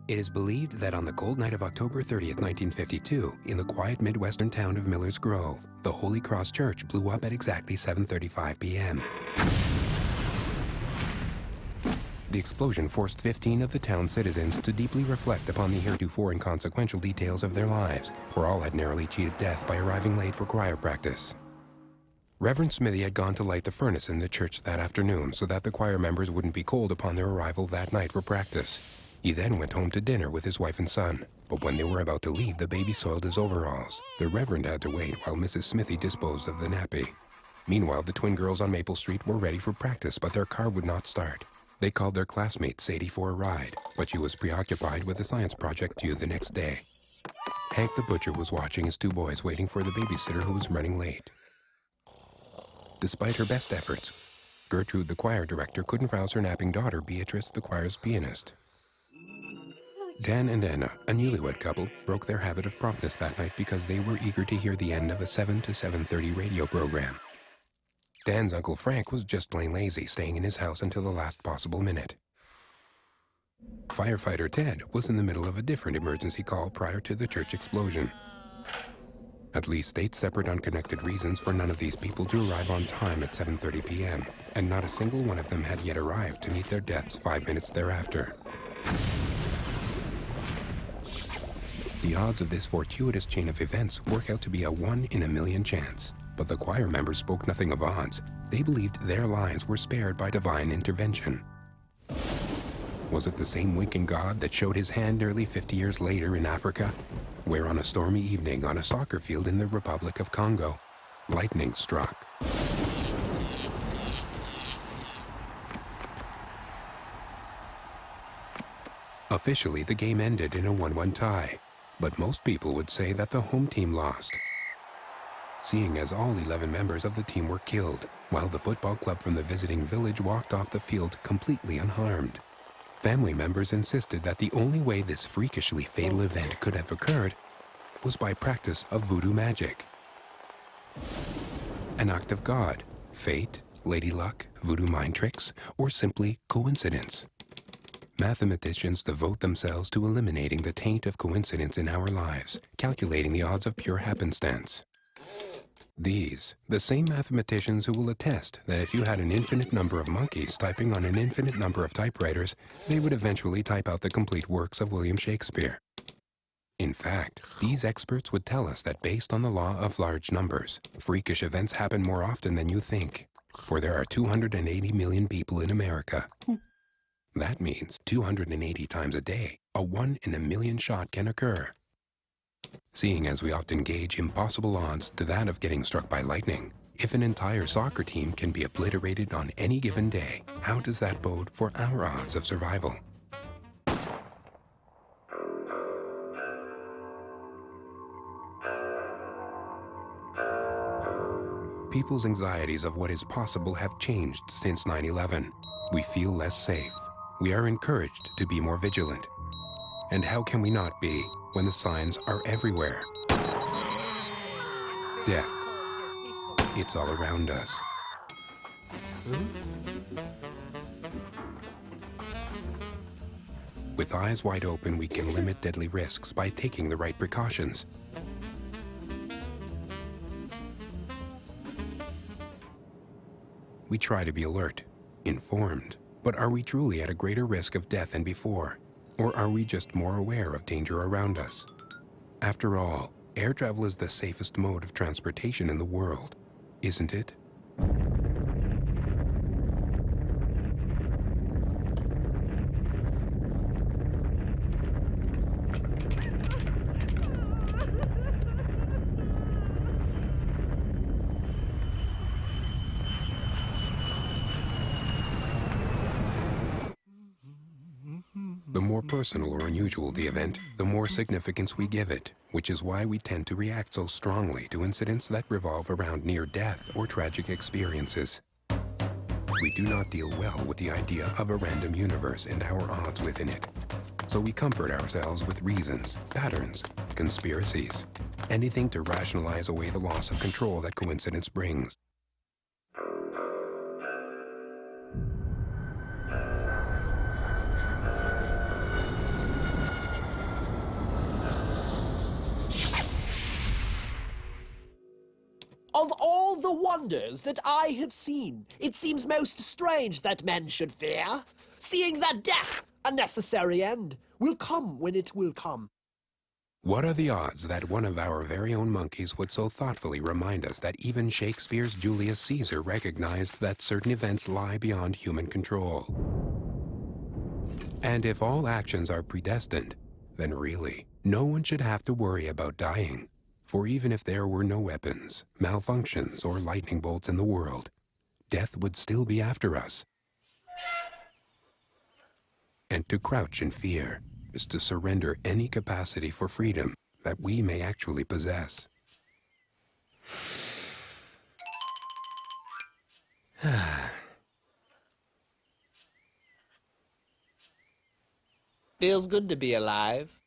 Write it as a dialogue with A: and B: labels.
A: It is believed that on the cold night of October 30th, 1952, in the quiet Midwestern town of Millers Grove, the Holy Cross Church blew up at exactly 7:35 p.m. The explosion forced 15 of the town's citizens to deeply reflect upon the heretofore inconsequential details of their lives, for all had narrowly cheated death by arriving late for choir practice. Reverend Smithy had gone to light the furnace in the church that afternoon so that the choir members wouldn't be cold upon their arrival that night for practice. He then went home to dinner with his wife and son, but when they were about to leave, the baby soiled his overalls. The Reverend had to wait while Mrs. Smithy disposed of the nappy. Meanwhile, the twin girls on Maple Street were ready for practice, but their car would not start. They called their classmate Sadie for a ride, but she was preoccupied with a science project due the next day. Hank the butcher was watching his two boys waiting for the babysitter who was running late. Despite her best efforts, Gertrude, the choir director, couldn't rouse her napping daughter, Beatrice, the choir's pianist. Dan and Anna, a newlywed couple, broke their habit of promptness that night because they were eager to hear the end of a 7 to 7:30 radio program. Dan's Uncle Frank was just plain lazy, staying in his house until the last possible minute. Firefighter Ted was in the middle of a different emergency call prior to the church explosion. At least 8 separate unconnected reasons for none of these people to arrive on time at 7:30 p.m., and not a single one of them had yet arrived to meet their deaths 5 minutes thereafter. The odds of this fortuitous chain of events work out to be a 1 in a million chance. But the choir members spoke nothing of odds. They believed their lives were spared by divine intervention. Was it the same winking God that showed his hand nearly 50 years later in Africa, where on a stormy evening on a soccer field in the Republic of Congo, lightning struck? Officially, the game ended in a 1-1 tie, but most people would say that the home team lost, seeing as all 11 members of the team were killed, while the football club from the visiting village walked off the field completely unharmed. Family members insisted that the only way this freakishly fatal event could have occurred was by practice of voodoo magic. An act of God, fate, lady luck, voodoo mind tricks, or simply coincidence. Mathematicians devote themselves to eliminating the taint of coincidence in our lives, calculating the odds of pure happenstance. These, the same mathematicians who will attest that if you had an infinite number of monkeys typing on an infinite number of typewriters, they would eventually type out the complete works of William Shakespeare. In fact, these experts would tell us that based on the law of large numbers, freakish events happen more often than you think, for there are 280 million people in America. That means 280 times a day, a 1 in a million shot can occur. Seeing as we often gauge impossible odds to that of getting struck by lightning, if an entire soccer team can be obliterated on any given day, how does that bode for our odds of survival? People's anxieties of what is possible have changed since 9/11. We feel less safe. We are encouraged to be more vigilant. And how can we not be when the signs are everywhere? Death. It's all around us. With eyes wide open, we can limit deadly risks by taking the right precautions. We try to be alert, informed, but are we truly at a greater risk of death than before? Or are we just more aware of danger around us? After all, air travel is the safest mode of transportation in the world, isn't it? The more personal or unusual the event, the more significance we give it, which is why we tend to react so strongly to incidents that revolve around near death or tragic experiences. We do not deal well with the idea of a random universe and our odds within it. So we comfort ourselves with reasons, patterns, conspiracies, anything to rationalize away the loss of control that coincidence brings.
B: Of all the wonders that I have seen, it seems most strange that men should fear, seeing that death, a necessary end, will come when it will come.
A: What are the odds that one of our very own monkeys would so thoughtfully remind us that even Shakespeare's Julius Caesar recognized that certain events lie beyond human control? And if all actions are predestined, then really, no one should have to worry about dying. For even if there were no weapons, malfunctions, or lightning bolts in the world, death would still be after us. And to crouch in fear is to surrender any capacity for freedom that we may actually possess.
B: Feels good to be alive.